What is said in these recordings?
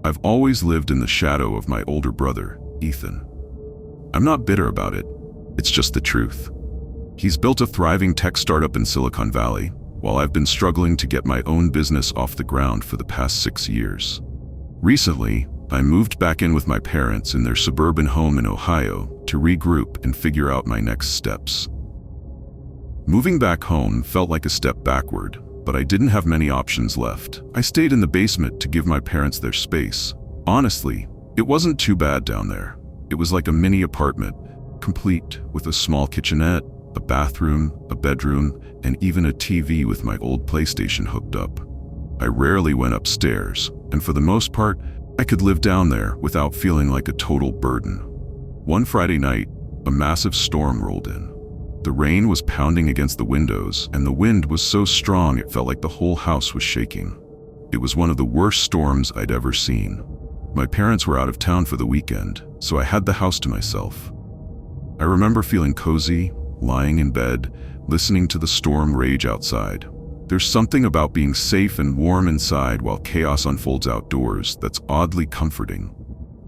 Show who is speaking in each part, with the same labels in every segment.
Speaker 1: I've always lived in the shadow of my older brother, Ethan. I'm not bitter about it, it's just the truth. He's built a thriving tech startup in Silicon Valley, while I've been struggling to get my own business off the ground for the past 6 years. Recently, I moved back in with my parents in their suburban home in Ohio to regroup and figure out my next steps. Moving back home felt like a step backward, but I didn't have many options left. I stayed in the basement to give my parents their space. Honestly, it wasn't too bad down there. It was like a mini apartment, complete with a small kitchenette, a bathroom, a bedroom, and even a TV with my old PlayStation hooked up. I rarely went upstairs, and for the most part, I could live down there without feeling like a total burden. One Friday night, a massive storm rolled in. The rain was pounding against the windows, and the wind was so strong it felt like the whole house was shaking. It was one of the worst storms I'd ever seen. My parents were out of town for the weekend, so I had the house to myself. I remember feeling cozy, lying in bed, listening to the storm rage outside. There's something about being safe and warm inside while chaos unfolds outdoors that's oddly comforting.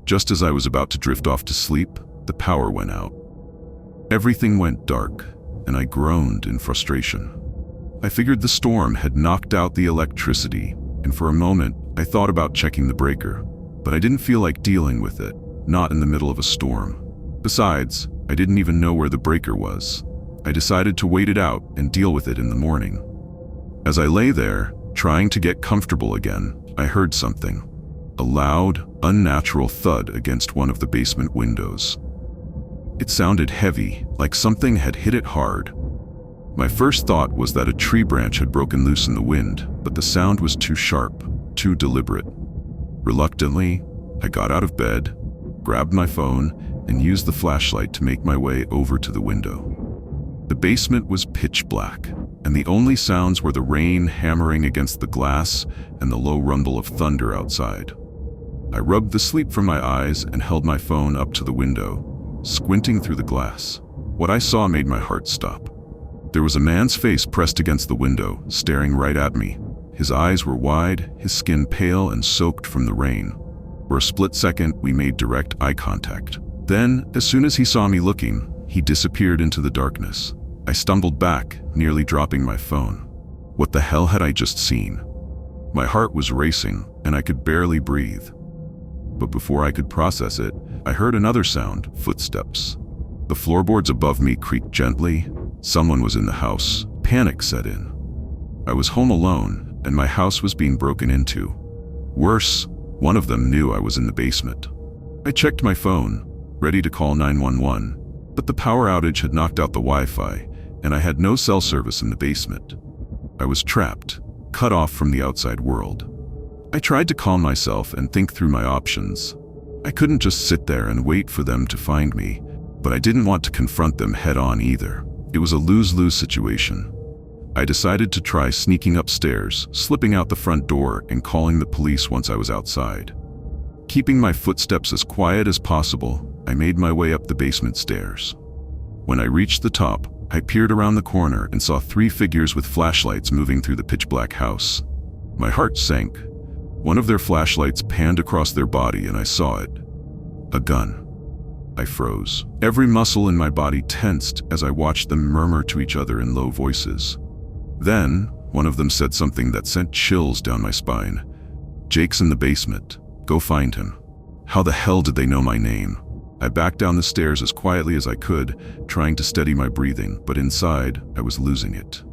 Speaker 1: Just as I was about to drift off to sleep, the power went out. Everything went dark, and I groaned in frustration. I figured the storm had knocked out the electricity, and for a moment, I thought about checking the breaker. But I didn't feel like dealing with it, not in the middle of a storm. Besides, I didn't even know where the breaker was. I decided to wait it out and deal with it in the morning. As I lay there, trying to get comfortable again, I heard something. A loud, unnatural thud against one of the basement windows. It sounded heavy, like something had hit it hard. My first thought was that a tree branch had broken loose in the wind, but the sound was too sharp, too deliberate. Reluctantly, I got out of bed, grabbed my phone, and used the flashlight to make my way over to the window. The basement was pitch black, and the only sounds were the rain hammering against the glass and the low rumble of thunder outside. I rubbed the sleep from my eyes and held my phone up to the window, squinting through the glass. What I saw made my heart stop. There was a man's face pressed against the window, staring right at me. His eyes were wide, his skin pale and soaked from the rain. For a split second, we made direct eye contact. Then, as soon as he saw me looking, he disappeared into the darkness. I stumbled back, nearly dropping my phone. What the hell had I just seen? My heart was racing, and I could barely breathe. But before I could process it, I heard another sound, footsteps. The floorboards above me creaked gently. Someone was in the house. Panic set in. I was home alone, and my house was being broken into. Worse, one of them knew I was in the basement. I checked my phone, ready to call 911, but the power outage had knocked out the Wi-Fi, and I had no cell service in the basement. I was trapped, cut off from the outside world. I tried to calm myself and think through my options. I couldn't just sit there and wait for them to find me, but I didn't want to confront them head-on either. It was a lose-lose situation. I decided to try sneaking upstairs, slipping out the front door, and calling the police once I was outside. Keeping my footsteps as quiet as possible, I made my way up the basement stairs. When I reached the top, I peered around the corner and saw 3 figures with flashlights moving through the pitch-black house. My heart sank. One of their flashlights panned across their body and I saw it. A gun. I froze. Every muscle in my body tensed as I watched them murmur to each other in low voices. Then, one of them said something that sent chills down my spine. "Jake's in the basement. Go find him." How the hell did they know my name? I backed down the stairs as quietly as I could, trying to steady my breathing, but inside, I was losing it.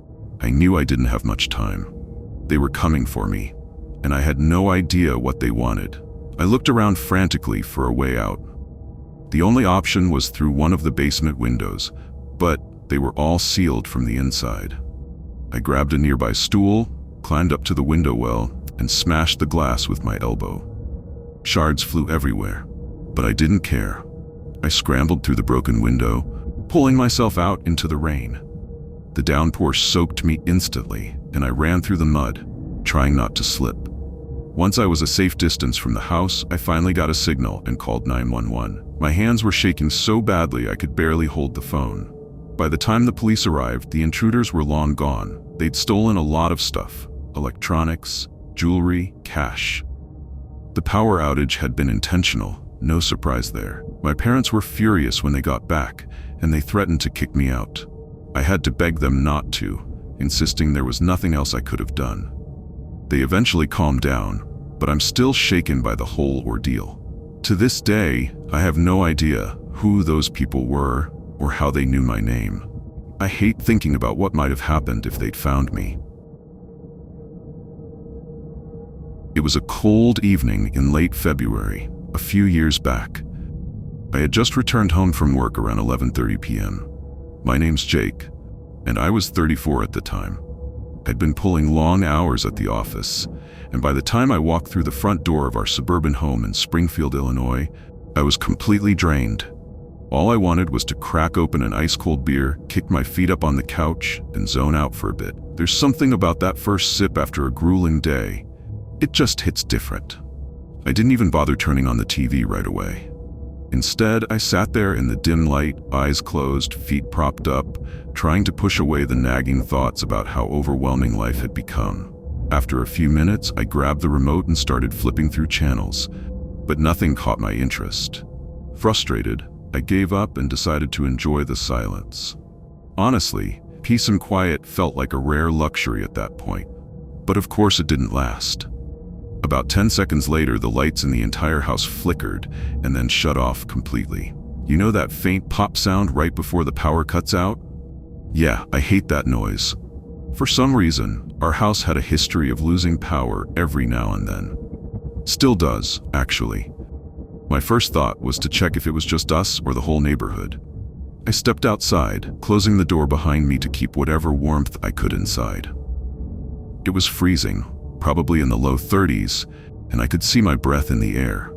Speaker 1: I knew I didn't have much time. They were coming for me, and I had no idea what they wanted. I looked around frantically for a way out. The only option was through one of the basement windows, but they were all sealed from the inside. I grabbed a nearby stool, climbed up to the window well, and smashed the glass with my elbow. Shards flew everywhere, but I didn't care. I scrambled through the broken window, pulling myself out into the rain. The downpour soaked me instantly, and I ran through the mud, trying not to slip. Once I was a safe distance from the house, I finally got a signal and called 911. My hands were shaking so badly I could barely hold the phone. By the time the police arrived, the intruders were long gone. They'd stolen a lot of stuff: electronics, jewelry, cash. The power outage had been intentional, no surprise there. My parents were furious when they got back, and they threatened to kick me out. I had to beg them not to, insisting there was nothing else I could have done. They eventually calmed down, but I'm still shaken by the whole ordeal. To this day, I have no idea who those people were or how they knew my name. I hate thinking about what might have happened if they'd found me. It was a cold evening in late February, a few years back. I had just returned home from work around 11:30 p.m. My name's Jake, and I was 34 at the time. I'd been pulling long hours at the office, and by the time I walked through the front door of our suburban home in Springfield, Illinois, I was completely drained. All I wanted was to crack open an ice-cold beer, kick my feet up on the couch, and zone out for a bit. There's something about that first sip after a grueling day. It just hits different. I didn't even bother turning on the TV right away. Instead, I sat there in the dim light, eyes closed, feet propped up, trying to push away the nagging thoughts about how overwhelming life had become. After a few minutes, I grabbed the remote and started flipping through channels, but nothing caught my interest. Frustrated, I gave up and decided to enjoy the silence. Honestly, peace and quiet felt like a rare luxury at that point. But of course it didn't last. About 10 seconds later, the lights in the entire house flickered and then shut off completely. You know that faint pop sound right before the power cuts out? Yeah, I hate that noise. For some reason, our house had a history of losing power every now and then. Still does, actually. My first thought was to check if it was just us or the whole neighborhood. I stepped outside, closing the door behind me to keep whatever warmth I could inside. It was freezing, probably in the low 30s, and I could see my breath in the air.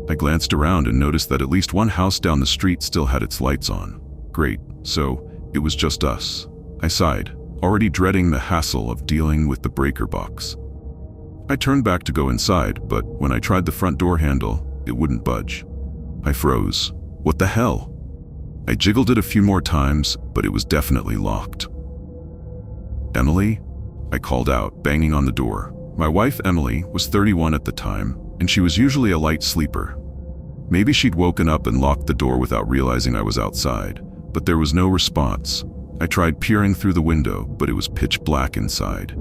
Speaker 1: I glanced around and noticed that at least one house down the street still had its lights on. Great, so it was just us. I sighed, already dreading the hassle of dealing with the breaker box. I turned back to go inside, but when I tried the front door handle, it wouldn't budge. I froze. What the hell? I jiggled it a few more times, but it was definitely locked. Emily? I called out, banging on the door. My wife, Emily, was 31 at the time, and she was usually a light sleeper. Maybe she'd woken up and locked the door without realizing I was outside, but there was no response. I tried peering through the window, but it was pitch black inside.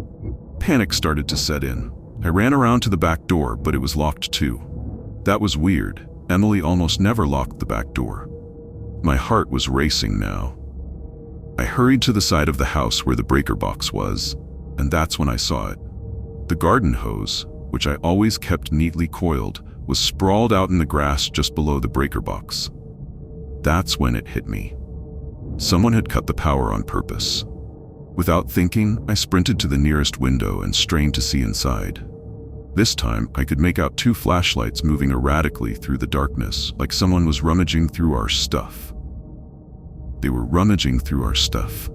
Speaker 1: Panic started to set in. I ran around to the back door, but it was locked too. That was weird. Emily almost never locked the back door. My heart was racing now. I hurried to the side of the house where the breaker box was, and that's when I saw it. The garden hose, which I always kept neatly coiled, was sprawled out in the grass just below the breaker box. That's when it hit me. Someone had cut the power on purpose. Without thinking, I sprinted to the nearest window and strained to see inside. This time, I could make out two flashlights moving erratically through the darkness, like someone was rummaging through our stuff. They were rummaging through our stuff.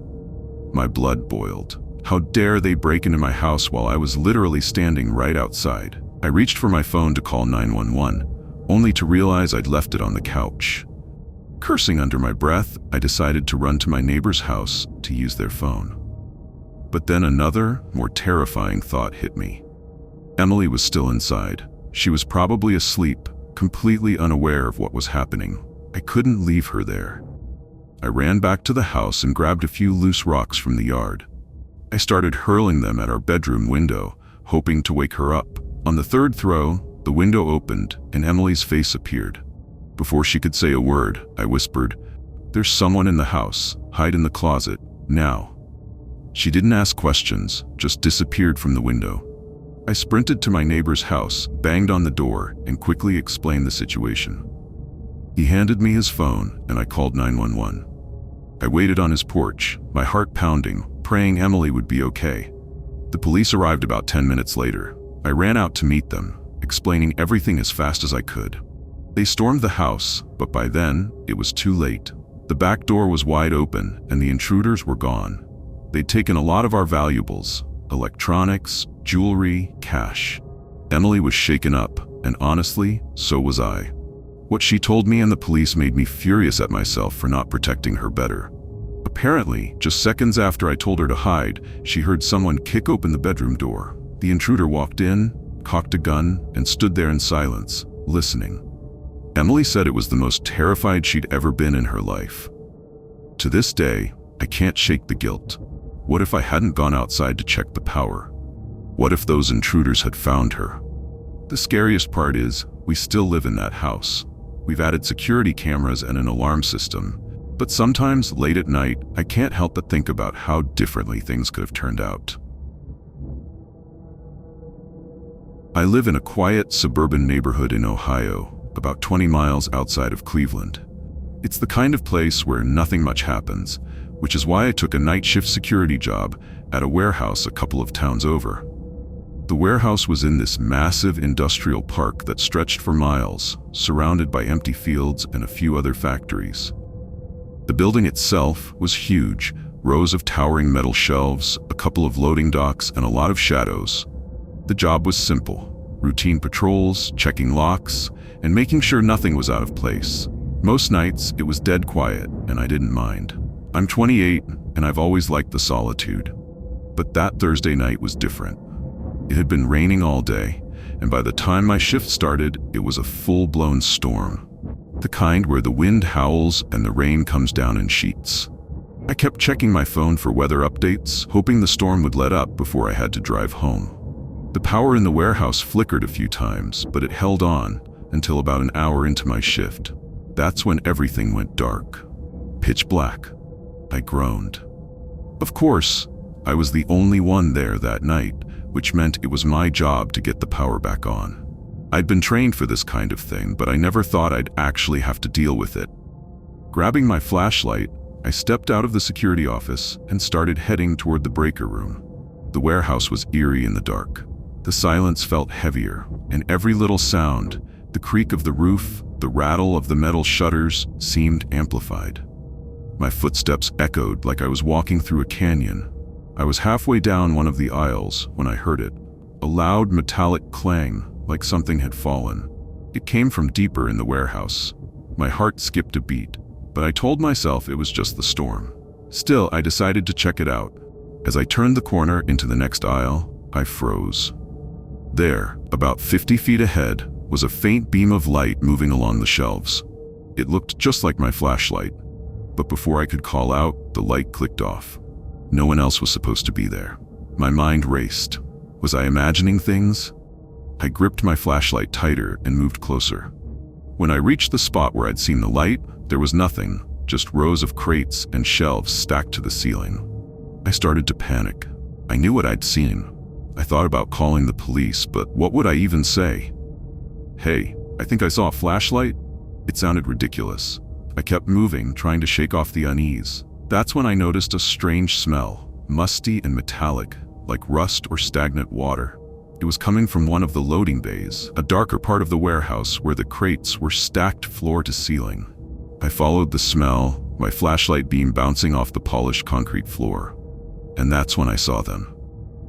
Speaker 1: My blood boiled. How dare they break into my house while I was literally standing right outside? I reached for my phone to call 911, only to realize I'd left it on the couch. Cursing under my breath, I decided to run to my neighbor's house to use their phone. But then another, more terrifying thought hit me. Emily was still inside. She was probably asleep, completely unaware of what was happening. I couldn't leave her there. I ran back to the house and grabbed a few loose rocks from the yard. I started hurling them at our bedroom window, hoping to wake her up. On the third throw, the window opened and Emily's face appeared. Before she could say a word, I whispered, "There's someone in the house. Hide in the closet, now." She didn't ask questions, just disappeared from the window. I sprinted to my neighbor's house, banged on the door, and quickly explained the situation. He handed me his phone, and I called 911. I waited on his porch, my heart pounding, praying Emily would be okay. The police arrived about 10 minutes later. I ran out to meet them, explaining everything as fast as I could. They stormed the house, but by then, it was too late. The back door was wide open, and the intruders were gone. They'd taken a lot of our valuables, electronics, jewelry, cash. Emily was shaken up, and honestly, so was I. What she told me and the police made me furious at myself for not protecting her better. Apparently, just seconds after I told her to hide, she heard someone kick open the bedroom door. The intruder walked in, cocked a gun, and stood there in silence, listening. Emily said it was the most terrified she'd ever been in her life. To this day, I can't shake the guilt. What if I hadn't gone outside to check the power? What if those intruders had found her? The scariest part is, we still live in that house. We've added security cameras and an alarm system, but sometimes late at night, I can't help but think about how differently things could have turned out. I live in a quiet suburban neighborhood in Ohio, about 20 miles outside of Cleveland. It's the kind of place where nothing much happens, which is why I took a night shift security job at a warehouse a couple of towns over. The warehouse was in this massive industrial park that stretched for miles, surrounded by empty fields and a few other factories. The building itself was huge, rows of towering metal shelves, a couple of loading docks, and a lot of shadows. The job was simple: routine patrols, checking locks, and making sure nothing was out of place. Most nights, it was dead quiet, and I didn't mind. I'm 28, and I've always liked the solitude. But that Thursday night was different. It had been raining all day, and by the time my shift started, it was a full-blown storm. The kind where the wind howls and the rain comes down in sheets. I kept checking my phone for weather updates, hoping the storm would let up before I had to drive home. The power in the warehouse flickered a few times, but it held on until about an hour into my shift. That's when everything went dark. Pitch black. I groaned. Of course, I was the only one there that night, which meant it was my job to get the power back on. I'd been trained for this kind of thing, but I never thought I'd actually have to deal with it. Grabbing my flashlight, I stepped out of the security office and started heading toward the breaker room. The warehouse was eerie in the dark. The silence felt heavier, and every little sound, the creak of the roof, the rattle of the metal shutters, seemed amplified. My footsteps echoed like I was walking through a canyon. I was halfway down one of the aisles when I heard it, a loud metallic clang like something had fallen. It came from deeper in the warehouse. My heart skipped a beat, but I told myself it was just the storm. Still, I decided to check it out. As I turned the corner into the next aisle, I froze. There, about 50 feet ahead, was a faint beam of light moving along the shelves. It looked just like my flashlight, but before I could call out, the light clicked off. No one else was supposed to be there. My mind raced. Was I imagining things? I gripped my flashlight tighter and moved closer. When I reached the spot where I'd seen the light, there was nothing, just rows of crates and shelves stacked to the ceiling. I started to panic. I knew what I'd seen. I thought about calling the police, but what would I even say? "Hey, I think I saw a flashlight?" It sounded ridiculous. I kept moving, trying to shake off the unease. That's when I noticed a strange smell, musty and metallic, like rust or stagnant water. It was coming from one of the loading bays, a darker part of the warehouse where the crates were stacked floor to ceiling. I followed the smell, my flashlight beam bouncing off the polished concrete floor. And that's when I saw them.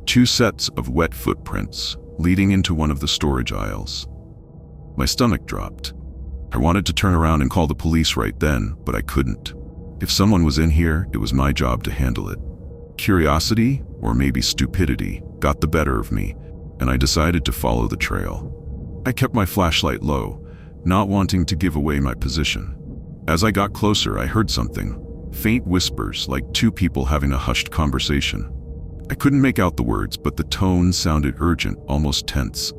Speaker 1: 2 sets of wet footprints, leading into one of the storage aisles. My stomach dropped. I wanted to turn around and call the police right then, but I couldn't. If someone was in here, it was my job to handle it. Curiosity, or maybe stupidity, got the better of me, and I decided to follow the trail. I kept my flashlight low, not wanting to give away my position. As I got closer, I heard something. Faint whispers, like 2 people having a hushed conversation. I couldn't make out the words, but the tone sounded urgent, almost tense.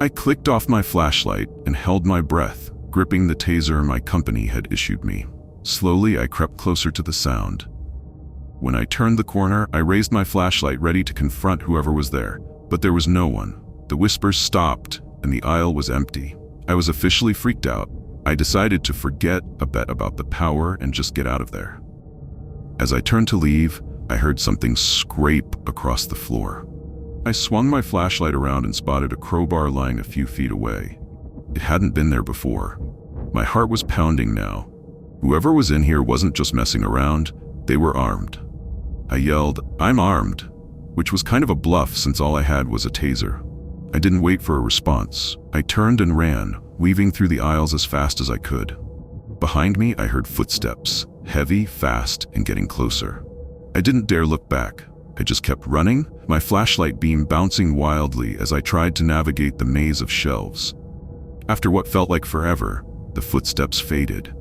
Speaker 1: I clicked off my flashlight and held my breath, gripping the taser my company had issued me. Slowly, I crept closer to the sound. When I turned the corner, I raised my flashlight ready to confront whoever was there, but there was no one. The whispers stopped, and the aisle was empty. I was officially freaked out. I decided to forget a bet about the power and just get out of there. As I turned to leave, I heard something scrape across the floor. I swung my flashlight around and spotted a crowbar lying a few feet away. It hadn't been there before. My heart was pounding now. Whoever was in here wasn't just messing around, they were armed. I yelled, "I'm armed," which was kind of a bluff since all I had was a taser. I didn't wait for a response. I turned and ran, weaving through the aisles as fast as I could. Behind me, I heard footsteps, heavy, fast, and getting closer. I didn't dare look back. I just kept running, my flashlight beam bouncing wildly as I tried to navigate the maze of shelves. After what felt like forever, the footsteps faded.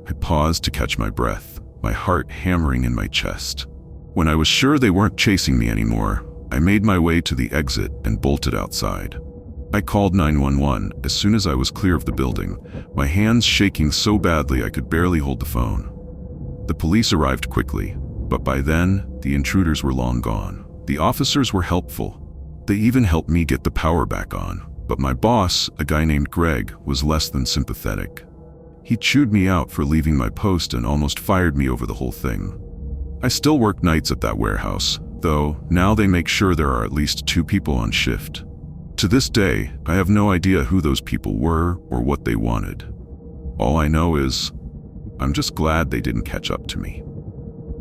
Speaker 1: I paused to catch my breath, my heart hammering in my chest. When I was sure they weren't chasing me anymore, I made my way to the exit and bolted outside. I called 911 as soon as I was clear of the building, my hands shaking so badly I could barely hold the phone. The police arrived quickly, but by then, the intruders were long gone. The officers were helpful. They even helped me get the power back on, but my boss, a guy named Greg, was less than sympathetic. He chewed me out for leaving my post and almost fired me over the whole thing. I still work nights at that warehouse, though now they make sure there are at least 2 people on shift. To this day, I have no idea who those people were or what they wanted. All I know is, I'm just glad they didn't catch up to me.